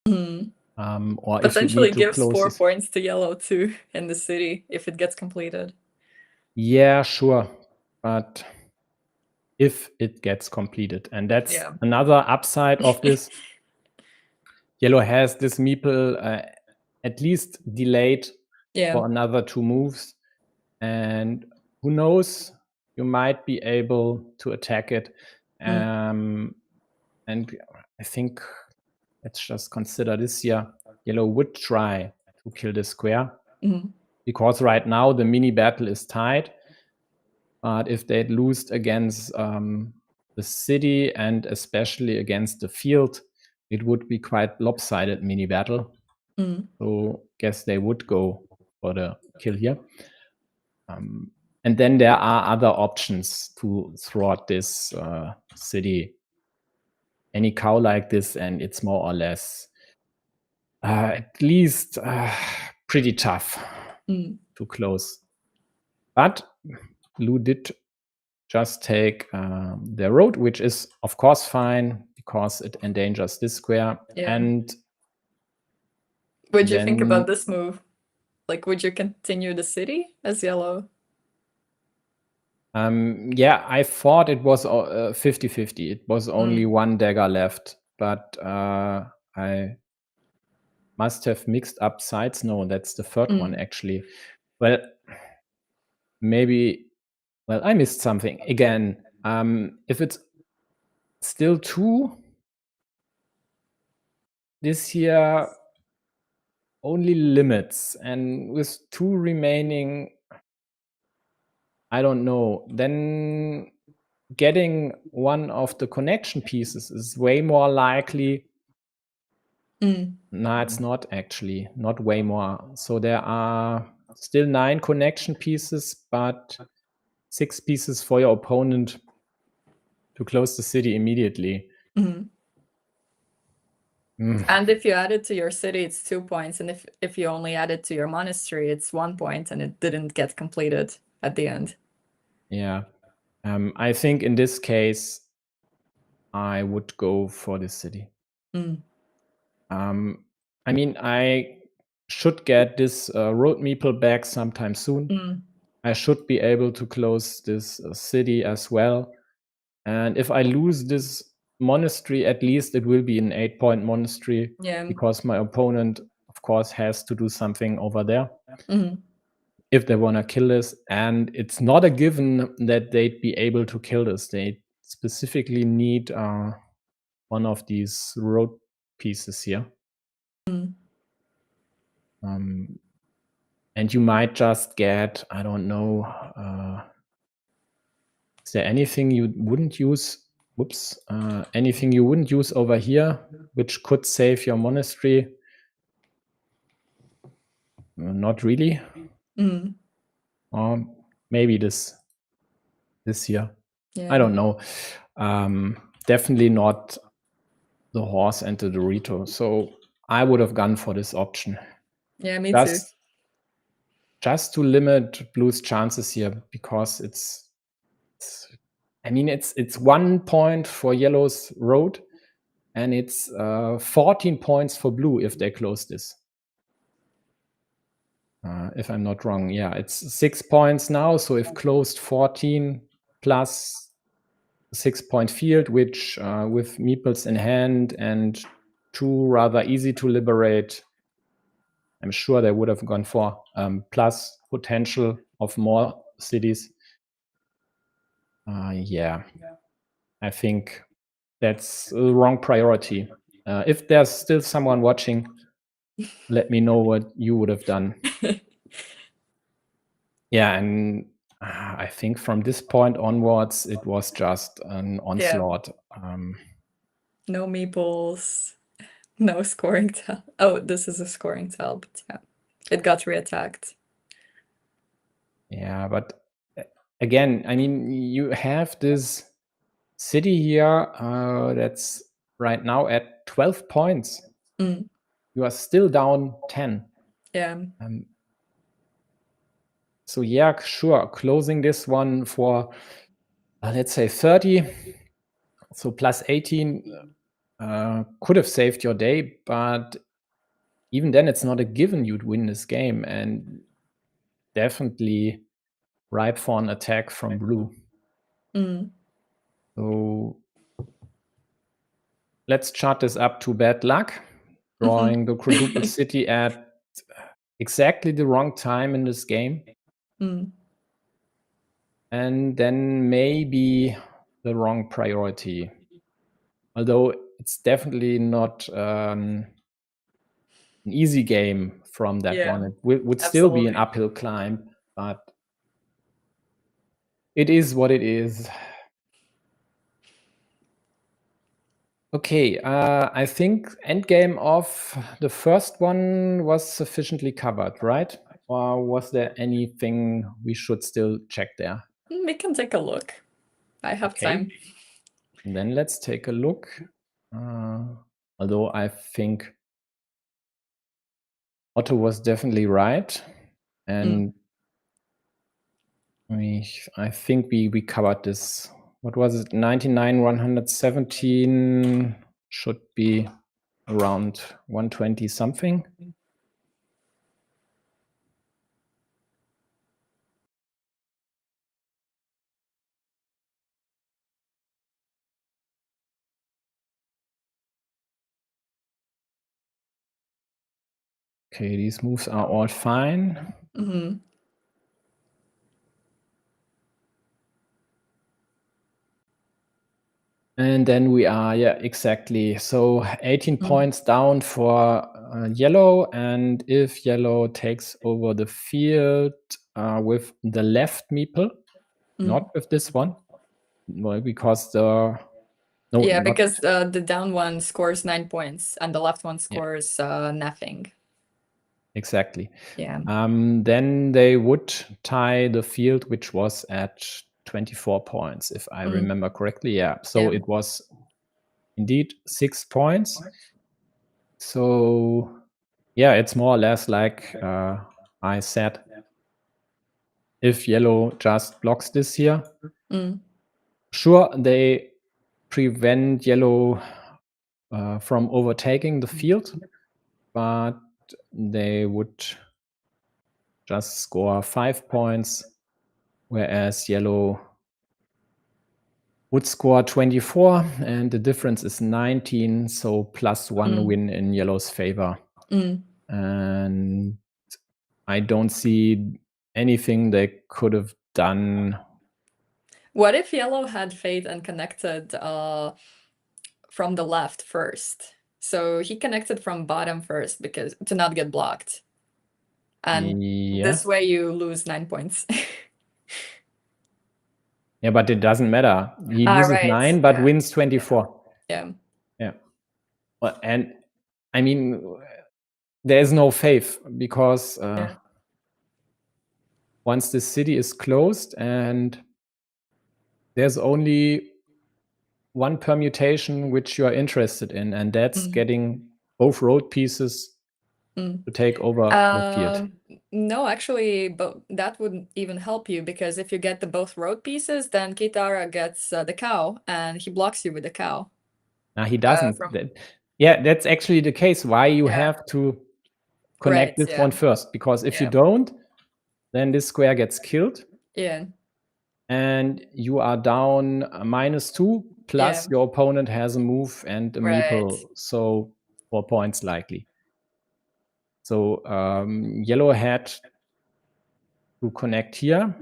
Or potentially if you need to gives close 4 this. points to yellow too in the city if it gets completed. Yeah, sure. But if it gets completed, and that's another upside of this. Yellow has this meeple at least delayed for another 2 moves. And who knows, you might be able to attack it. And I think let's just consider this here. Yellow would try to kill this square. Because right now the mini battle is tied. But if they'd lost against the city and especially against the field, it would be quite lopsided mini battle. So guess they would go for the kill here. And then there are other options to thwart this city. Any cow like this, and it's more or less at least pretty tough to close. But blue did just take their road, which is of course fine because it endangers this square. And what'd you think about this move? Like, would you continue the city as yellow? Yeah, I thought it was 50-50. It was only 1 dagger left, but I must have mixed up sides. No, that's the third one actually. Well, maybe, well, I missed something again. If it's still 2, this here only limits, and with 2 remaining, I don't know, then getting one of the connection pieces is way more likely. No, it's not actually, not way more. So there are still 9 connection pieces, but 6 pieces for your opponent to close the city immediately. And if you add it to your city, it's 2 points. And if you only add it to your monastery, it's 1 point, and it didn't get completed at the end. Yeah. I think in this case, I would go for the city. I mean, I should get this road meeple back sometime soon. I should be able to close this city as well. And if I lose this monastery, at least it will be an 8-point monastery, because my opponent, of course, has to do something over there if they want to kill this. And it's not a given that they'd be able to kill this. They specifically need one of these road pieces here. And you might just get, I don't know, is there anything you wouldn't use? Whoops. Anything you wouldn't use over here, which could save your monastery? Not really. Or maybe this here. I don't know. Definitely not the horse and the Dorito. So I would have gone for this option. Yeah, me too. Just to limit blue's chances here, because it's 1 point for yellow's road, and it's 14 points for blue if they close this. If I'm not wrong, yeah, it's 6 points now. So if closed, 14 plus 6-point field, which with meeples in hand and 2 rather easy to liberate, I'm sure they would have gone for, plus potential of more cities. Yeah, I think that's the wrong priority. If there's still someone watching, let me know what you would have done. Yeah, and I think from this point onwards, it was just an onslaught. No meeples, no scoring tile. Oh, this is a scoring tile, but yeah, it got reattacked. Yeah, but again, I mean, you have this city here that's right now at 12 points. You are still down 10. Yeah. So yeah, sure, closing this one for, let's say 30, so plus 18 could have saved your day, but even then it's not a given you'd win this game, and definitely ripe for an attack from blue. So let's chart this up to bad luck, drawing the quadruple city at exactly the wrong time in this game. And then maybe the wrong priority. Although it's definitely not an easy game from that one. It would still be an uphill climb, but it is what it is. Okay, I think endgame of the first one was sufficiently covered, right? Or was there anything we should still check there? We can take a look. I have time. And then let's take a look. Although I think Otto was definitely right. And I think we covered this. What was it? 99, 117 should be around 120 something. Okay, these moves are all fine. And then we are, yeah, exactly. So 18 points down for yellow. And if yellow takes over the field with the left meeple, not with this one, well, because because the down one scores 9 points and the left one scores nothing. Exactly. Yeah. Then they would tie the field, which was at 24 points, if I remember correctly. Yeah. So it was indeed 6 points. So yeah, it's more or less like I said. If yellow just blocks this here, sure, they prevent yellow from overtaking the field, but they would just score 5 points, whereas yellow would score 24, and the difference is 19, so +1 win in yellow's favor. And I don't see anything they could have done. What if yellow had fate and connected from the left first? So he connected from bottom first because to not get blocked. And this way you lose 9 points. Yeah, but it doesn't matter. He loses 9, but wins 24. Yeah. Well, and I mean, there is no faith because once the city is closed and there's only one permutation which you are interested in, and that's getting both road pieces to take over the field. No, actually, but that wouldn't even help you, because if you get the both road pieces, then Kithara gets the cow and he blocks you with the cow. He doesn't. Yeah, that's actually the case. Why you have to connect this one first, because if you don't, then this square gets killed. Yeah. And you are down -2, plus your opponent has a move and a meeple, so 4 points likely. So yellow had to connect here.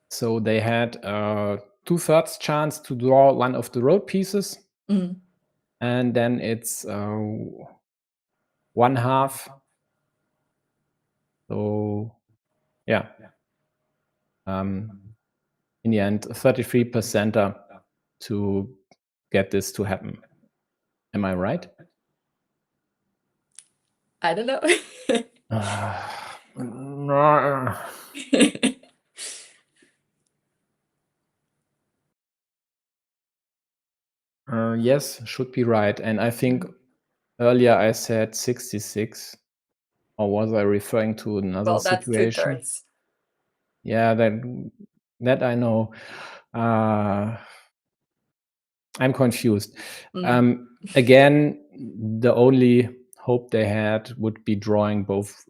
So they had a 2/3 chance to draw one of the road pieces. And then it's 1/2. So yeah. In the end, 33% to get this to happen. Am I right? I don't know. Yes, should be right. And I think earlier I said 66, or was I referring to another situation? That's 2/3. Yeah, that I know. I'm confused. Again, the only hope they had would be drawing both.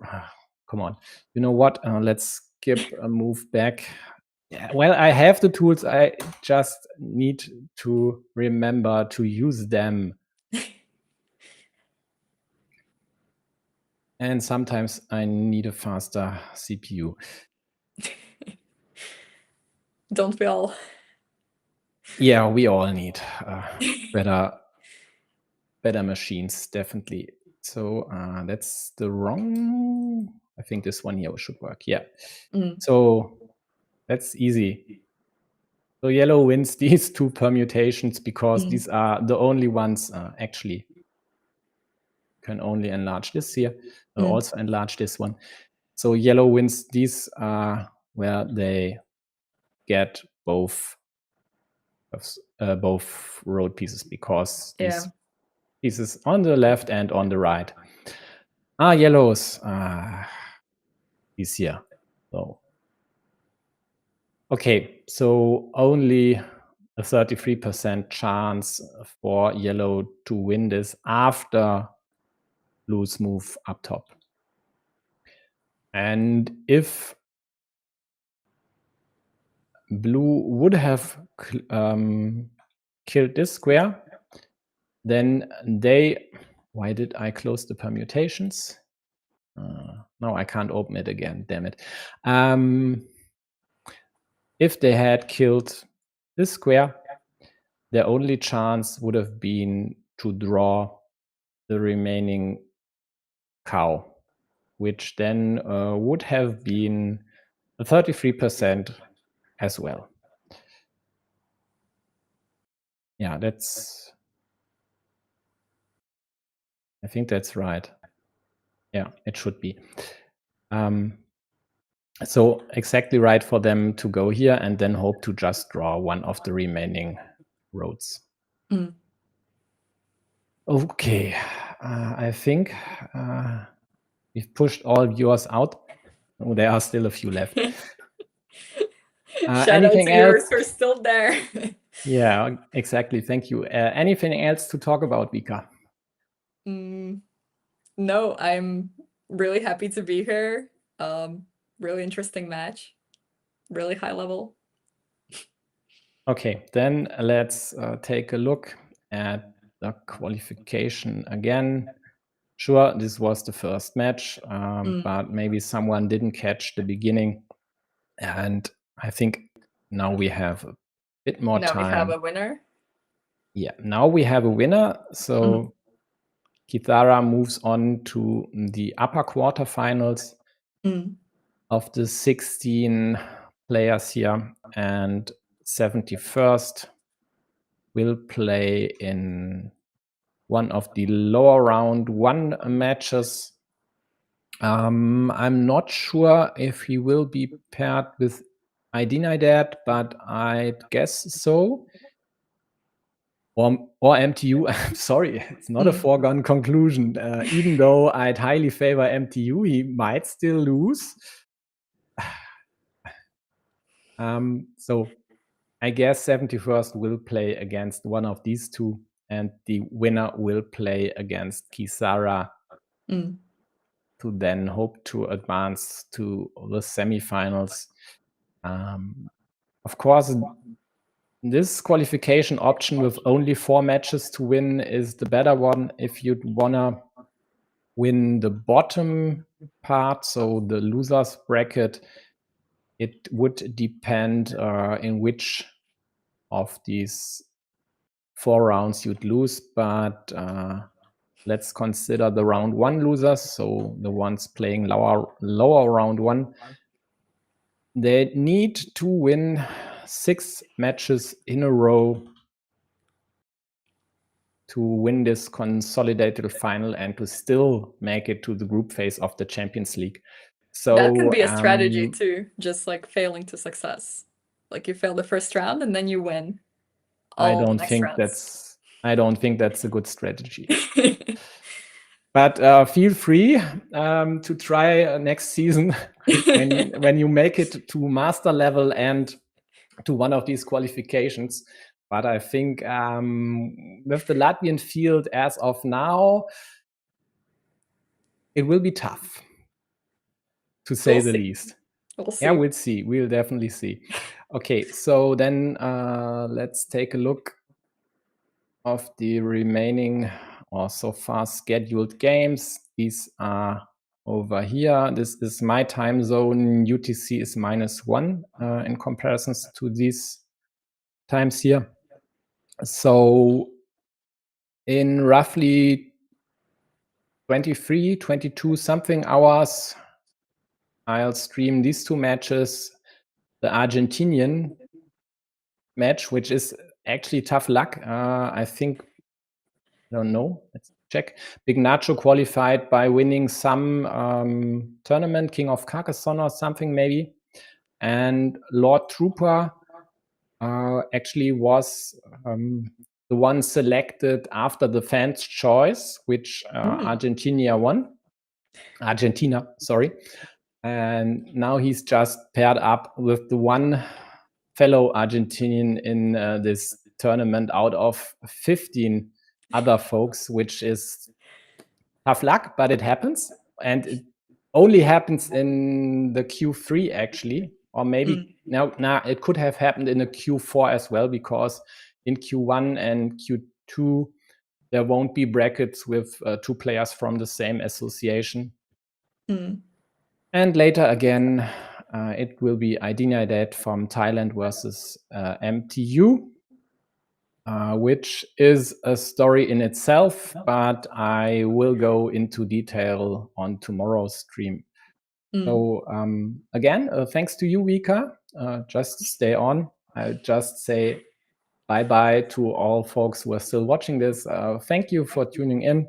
Come on. You know what? Let's skip a move back. Yeah, well, I have the tools. I just need to remember to use them. And sometimes I need a faster CPU. Don't we all? Yeah, we all need better machines, definitely. So that's the wrong. I think this one here should work. Yeah. So that's easy. So yellow wins these 2 permutations because these are the only ones actually. Can only enlarge this here. Also enlarge this one. So yellow wins these where they get both road pieces, because these pieces on the left and on the right are yellows. These here. So okay, so only a 33% chance for yellow to win this after blue's move up top. And if blue would have killed this square, then why did I close the permutations? No, I can't open it again, damn it. If they had killed this square, their only chance would have been to draw the remaining cow, which then would have been 33% as well. Yeah, I think that's right. Yeah, it should be. So exactly right for them to go here and then hope to just draw one of the remaining roads. Okay, I think we've pushed all viewers out. Oh, there are still a few left. Shout out Anything to else? viewers who are still there. Yeah, exactly. Thank you. Anything else to talk about, Vika? No, I'm really happy to be here. Really interesting match. Really high level. Okay, then let's take a look at the qualification again. Sure, this was the first match, but maybe someone didn't catch the beginning. And I think now we have a bit more time. Now we have a winner. Yeah, now we have a winner. So Kithara moves on to the upper quarterfinals of the 16 players here, and 71st will play in one of the lower round 1 matches. I'm not sure if he will be paired with Idinidad, but I'd guess so. Or MTU. I'm sorry, it's not a foregone conclusion. Even though I'd highly favor MTU, he might still lose. So I guess 71st will play against one of these two, and the winner will play against Kithara to then hope to advance to the semifinals. Of course, this qualification option with only 4 matches to win is the better one if you'd wanna win the bottom part, so the losers bracket. It would depend in which of these 4 rounds you'd lose, but let's consider the round 1 losers, so the ones playing lower round 1. They need to win 6 matches in a row to win this consolidated final and to still make it to the group phase of the Champions League. So that can be a strategy too, just like failing to success. Like you fail the first round and then you win all the next rounds. I don't think that's a good strategy. But feel free to try next season when you make it to master level and to one of these qualifications. But I think with the Latvian field as of now, it will be tough, to say the least. We'll see. Yeah, we'll see. We'll definitely see. Okay, so then let's take a look of the remaining or so far scheduled games. These are over here. This is my time zone. UTC is -1 in comparisons to these times here. So in roughly 23, 22 something hours, I'll stream these 2 matches. The Argentinian match, which is actually tough luck. I think, I don't know, let's check. Big Nacho qualified by winning some tournament, King of Carcassonne or something maybe. And Lord Trooper actually was the one selected after the fans' choice, which Argentina, sorry. And now he's just paired up with the one fellow Argentinian in this tournament out of 15 other folks, which is tough luck, but it happens. And it only happens in the Q3 actually, or maybe now it could have happened in the Q4 as well, because in Q1 and Q2 there won't be brackets with 2 players from the same association. And later again, it will be Idinidad from Thailand versus MTU, which is a story in itself, but I will go into detail on tomorrow's stream. So again, thanks to you, Vika. Just stay on. I'll just say bye-bye to all folks who are still watching this. Thank you for tuning in.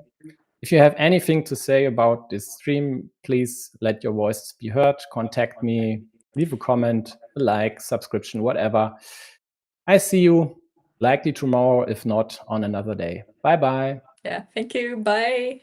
If you have anything to say about this stream, please let your voices be heard. Contact me, leave a comment, a like, subscription, whatever. I see you likely tomorrow, if not on another day. Bye-bye. Yeah, thank you. Bye.